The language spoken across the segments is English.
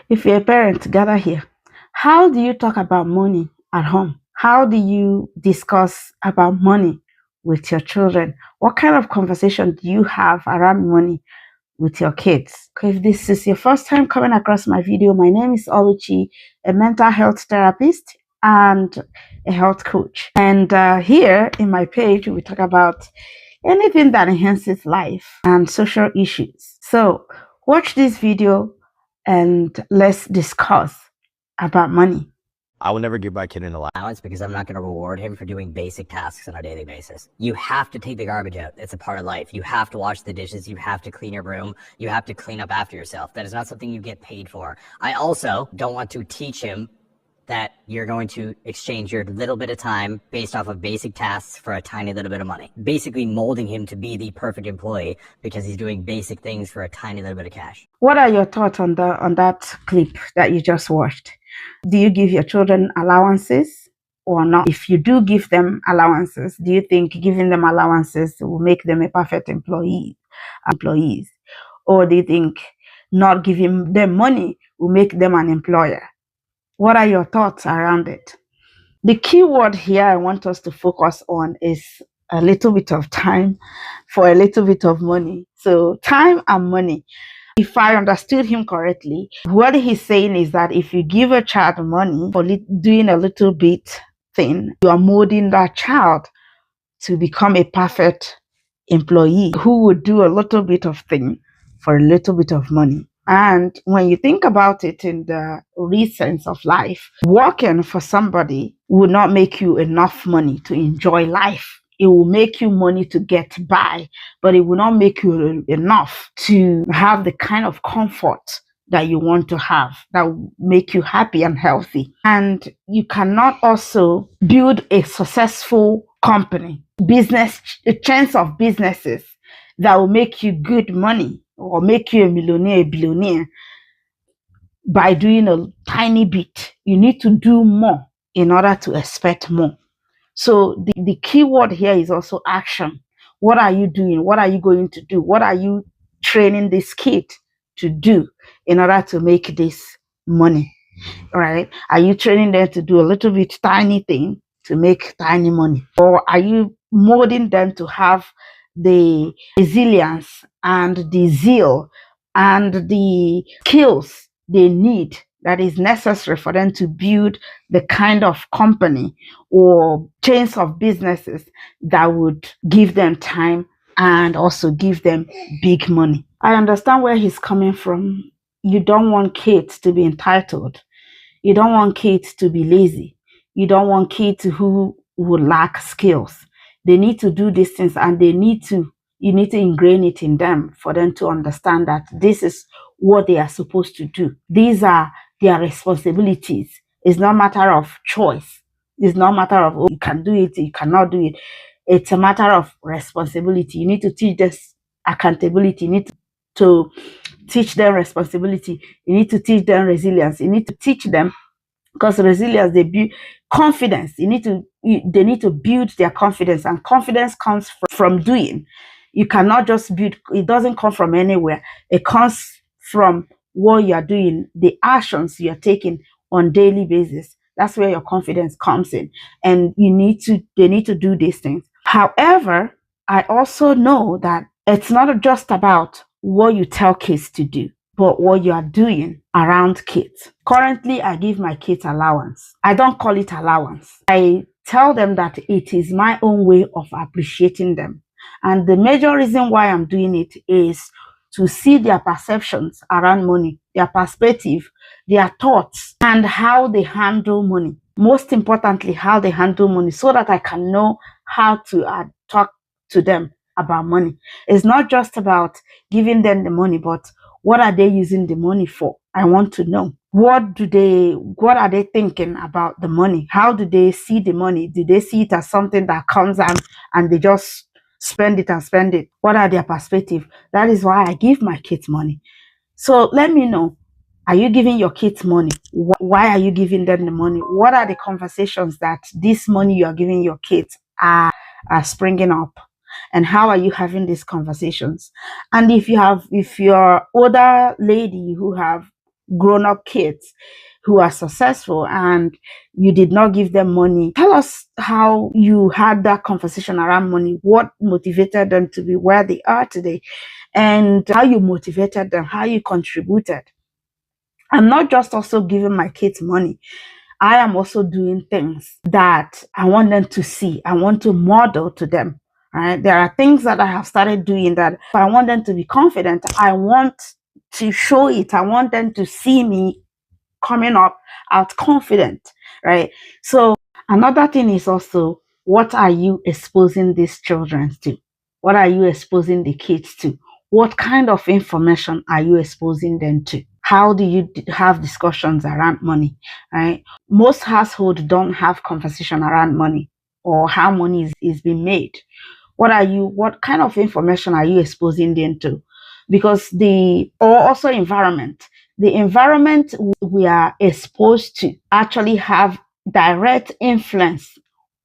If you're a parent, gather here. How do you talk about money at home? How do you discuss about money with your children? What kind of conversation do you have around money with your kids? Okay, if this is your first time coming across my video, my name is Oluchi, a mental health therapist and a health coach. And here in my page, we talk about anything that enhances life and social issues. So watch this video and let's discuss about money. I will never give my kid an allowance because I'm not going to reward him for doing basic tasks on a daily basis. You have to take the garbage out. It's a part of life. You have to wash the dishes. You have to clean your room. You have to clean up after yourself. That is not something you get paid for. I also don't want to teach him that you're going to exchange your little bit of time based off of basic tasks for a tiny little bit of money. Basically molding him to be the perfect employee because he's doing basic things for a tiny little bit of cash. What are your thoughts on that clip that you just watched? Do you give your children allowances or not? If you do give them allowances, do you think giving them allowances will make them a perfect employees? Or do you think not giving them money will make them an employer? What are your thoughts around it? The key word here I want us to focus on is a little bit of time for a little bit of money. So time and money. If I understood him correctly, what he's saying is that if you give a child money for doing a little bit thing, you are molding that child to become a perfect employee who would do a little bit of thing for a little bit of money. And when you think about it in the real sense of life, working for somebody will not make you enough money to enjoy life. It will make you money to get by, but it will not make you enough to have the kind of comfort that you want to have, that will make you happy and healthy. And you cannot also build a successful company, a chance of businesses that will make you good money or make you a millionaire, a billionaire by doing a tiny bit. You need to do more in order to expect more. So the key word here is also action. What are you doing? What are you going to do? What are you training this kid to do in order to make this money? All right. Are you training them to do a little bit tiny thing to make tiny money? Or are you molding them to have the resilience and the zeal and the skills they need that is necessary for them to build the kind of company or chains of businesses that would give them time and also give them big money? I understand where he's coming from. You don't want kids to be entitled. You don't want kids to be lazy. You don't want kids who would lack skills. They need to do these things, and you need to ingrain it in them for them to understand that this is what they are supposed to do. These are their responsibilities. It's not a matter of choice. It's not a matter of, oh, you can do it, you cannot do it. It's a matter of responsibility. You need to teach this accountability. You need to teach them responsibility. You need to teach them resilience. You need to teach them, because resilience, they build confidence. They need to build their confidence, and confidence comes from doing. You cannot just build. It doesn't come from anywhere. It comes from what you are doing, the actions you are taking on daily basis. That's where your confidence comes in, and they need to do these things. However, I also know that it's not just about what you tell kids to do, but what you are doing around kids. Currently, I give my kids allowance. I don't call it allowance. I tell them that it is my own way of appreciating them. And the major reason why I'm doing it is to see their perceptions around money, their perspective, their thoughts, and how they handle money. Most importantly, how they handle money, so that I can know how to talk to them about money. It's not just about giving them the money, but what are they using the money for? I want to know. What are they thinking about the money? How do they see the money? Do they see it as something that comes and they just spend it and spend it? What are their perspective? That is why I give my kids money. So let me know. Are you giving your kids money? Why are you giving them the money? What are the conversations that this money you are giving your kids are springing up? And how are you having these conversations? And if you're older lady who have grown-up kids who are successful and you did not give them money. Tell us how you had that conversation around money, what motivated them to be where they are today, and how you motivated them, how you contributed. I'm not just also giving my kids money. I am also doing things that I want them to see. I want to model to them. Right? There are things that I have started doing that if I want them to be confident, I want to show it. I want them to see me coming up out confident. Right? So another thing is also, what are you exposing these children to? What are you exposing the kids to? What kind of information are you exposing them to? How do you have discussions around money? Right? Most households don't have conversation around money or how money is being made. What kind of information are you exposing them to? Because or also environment. The environment we are exposed to actually have direct influence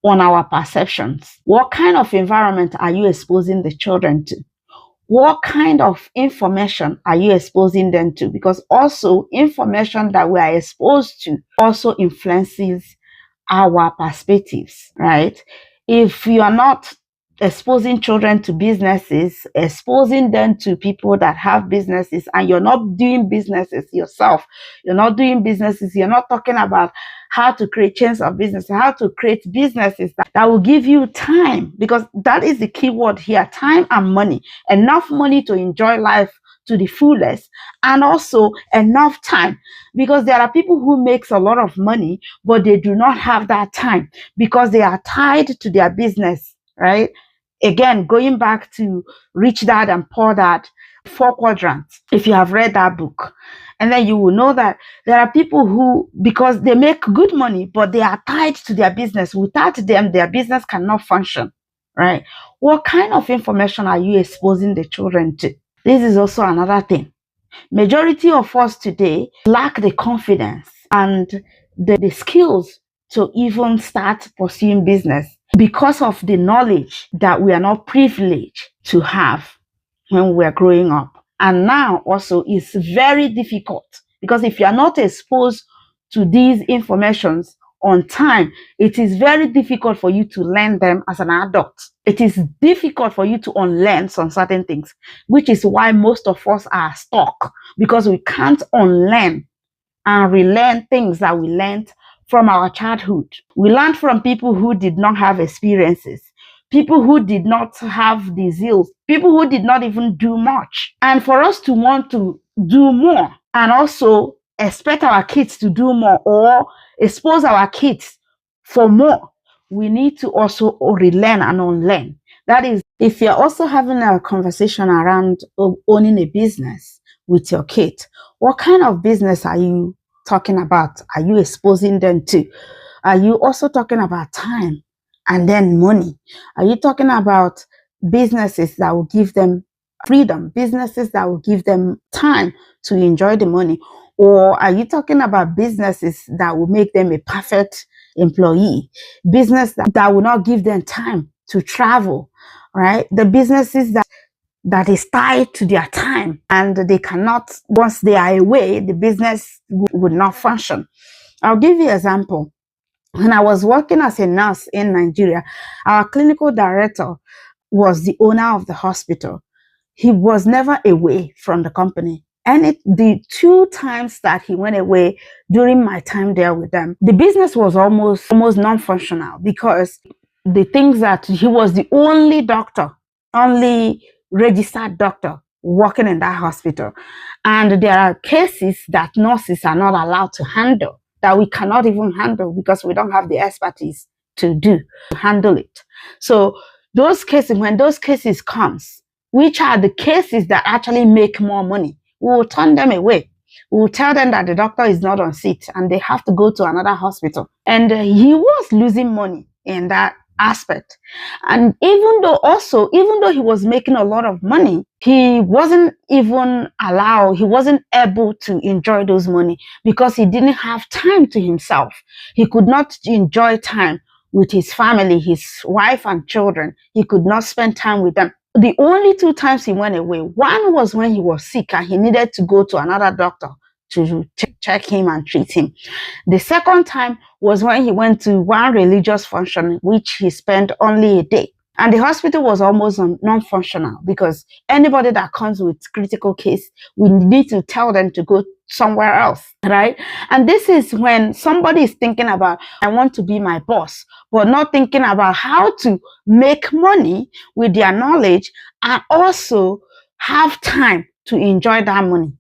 on our perceptions. What kind of environment are you exposing the children to? What kind of information are you exposing them to? Because also information that we are exposed to also influences our perspectives, right? If you are not exposing children to businesses, exposing them to people that have businesses, and you're not doing businesses yourself, you're not talking about how to create chains of business, how to create businesses that will give you time, because that is the key word here, time and money, enough money to enjoy life to the fullest, and also enough time, because there are people who makes a lot of money but they do not have that time because they are tied to their business, right? Again, going back to Rich Dad and Poor Dad, 4 quadrants, if you have read that book, and then you will know that there are people who, because they make good money but they are tied to their business, without them their business cannot function, right? What kind of information are you exposing the children to? This is also another thing. Majority of us today lack the confidence and the skills to even start pursuing business because of the knowledge that we are not privileged to have when we are growing up. And now also it's very difficult, because if you are not exposed to these informations on time, it is very difficult for you to learn them as an adult. It is difficult for you to unlearn some certain things, which is why most of us are stuck, because we can't unlearn and relearn things that we learned from our childhood. We learned from people who did not have experiences, people who did not have the zeal, people who did not even do much. And for us to want to do more and also expect our kids to do more or expose our kids for more, we need to also relearn and unlearn. That is, if you're also having a conversation around owning a business with your kid, what kind of business are you talking about? Are you exposing them to? Are you also talking about time and then money? Are you talking about businesses that will give them freedom, businesses that will give them time to enjoy the money? Or are you talking about businesses that will make them a perfect employee, business that will not give them time to travel, right? The businesses that is tied to their time, and they cannot, once they are away, the business would not function. I'll give you an example. When I was working as a nurse in Nigeria, our clinical director was the owner of the hospital. He was never away from the company. And the 2 times that he went away during my time there with them, the business was almost non-functional, because the things that he was the only doctor, only registered doctor working in that hospital. And there are cases that nurses are not allowed to handle, that we cannot even handle because we don't have the expertise to handle it. So those cases, when those cases comes, which are the cases that actually make more money, we will turn them away. We will tell them that the doctor is not on seat and they have to go to another hospital. And he was losing money in that aspect. And even though he was making a lot of money, he wasn't able to enjoy those money because he didn't have time to himself. He could not enjoy time with his family, his wife and children. He could not spend time with them. The only 2 times he went away, one was when he was sick and he needed to go to another doctor to check him and treat him. The second time was when he went to one religious function, which he spent only a day. And the hospital was almost non-functional because anybody that comes with critical case, we need to tell them to go somewhere else, right? And this is when somebody is thinking about, I want to be my boss, but not thinking about how to make money with their knowledge and also have time to enjoy that money,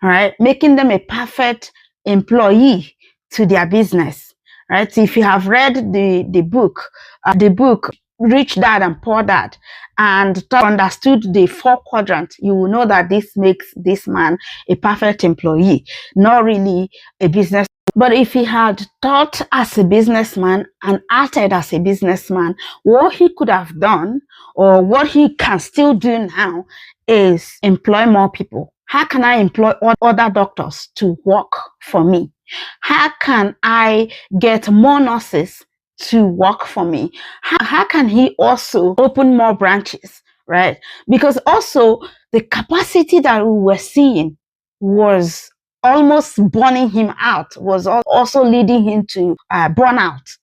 right? Making them a perfect employee to their business, right? So if you have read the book Rich Dad and Poor Dad, and understood the 4 quadrants, you will know that this makes this man a perfect employee, not really a business. But if he had thought as a businessman and acted as a businessman, what he could have done or what he can still do now is employ more people. How can I employ other doctors to work for me? How can I get more nurses to work for me? How can he also open more branches, right? Because also the capacity that we were seeing was almost burning him out, was also leading him to burnout,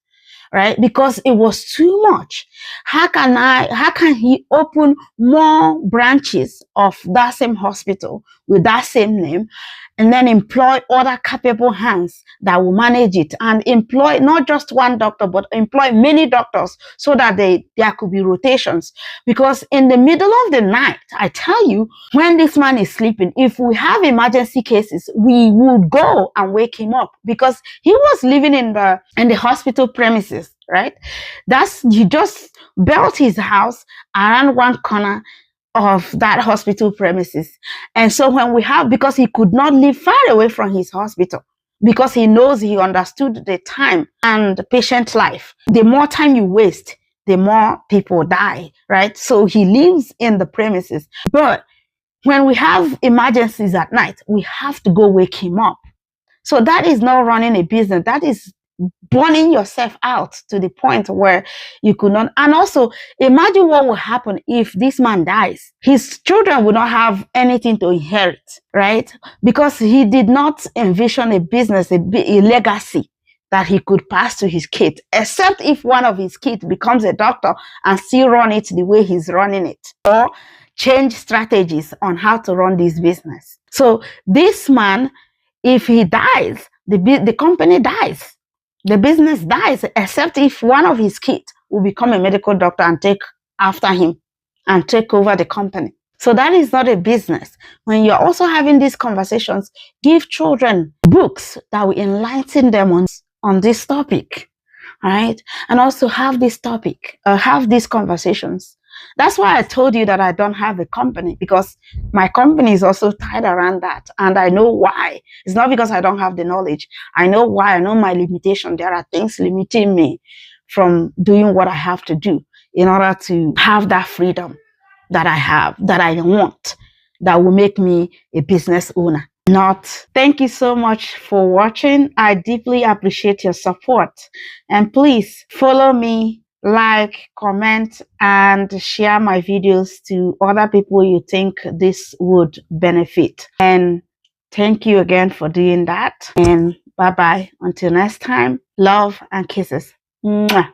right? Because it was too much. How can he open more branches of that same hospital with that same name and then employ other capable hands that will manage it, and employ not just one doctor, but employ many doctors so that there could be rotations? Because in the middle of the night, I tell you, when this man is sleeping, if we have emergency cases, we would go and wake him up because he was living in the hospital premises, right? He just built his house around one corner of that hospital premises. And so because he could not live far away from his hospital, because he understood the time and the patient life. The more time you waste, the more people die, right? So he lives in the premises. But when we have emergencies at night, we have to go wake him up. So that is not running a business. That is burning yourself out to the point where you could not. And also, imagine what will happen if this man dies. His children will not have anything to inherit, right? Because he did not envision a business, a legacy that he could pass to his kids, except if one of his kids becomes a doctor and still run it the way he's running it, or change strategies on how to run this business. So this man, if he dies, the company dies. The business dies, except if one of his kids will become a medical doctor and take after him and take over the company. So that is not a business. When you're also having these conversations, give children books that will enlighten them on this topic, right? And also have this topic, have these conversations. That's why I told you that I don't have a company, because my company is also tied around that. And I know why. It's not because I don't have the knowledge. I know why. I know my limitation. There are things limiting me from doing what I have to do in order to have that freedom that I have, that I want, that will make me a business owner. Thank you so much for watching. I deeply appreciate your support. And please follow me, like, comment, and share my videos to other people you think this would benefit. And thank you again for doing that. And bye-bye. Until next time, love and kisses. Mwah.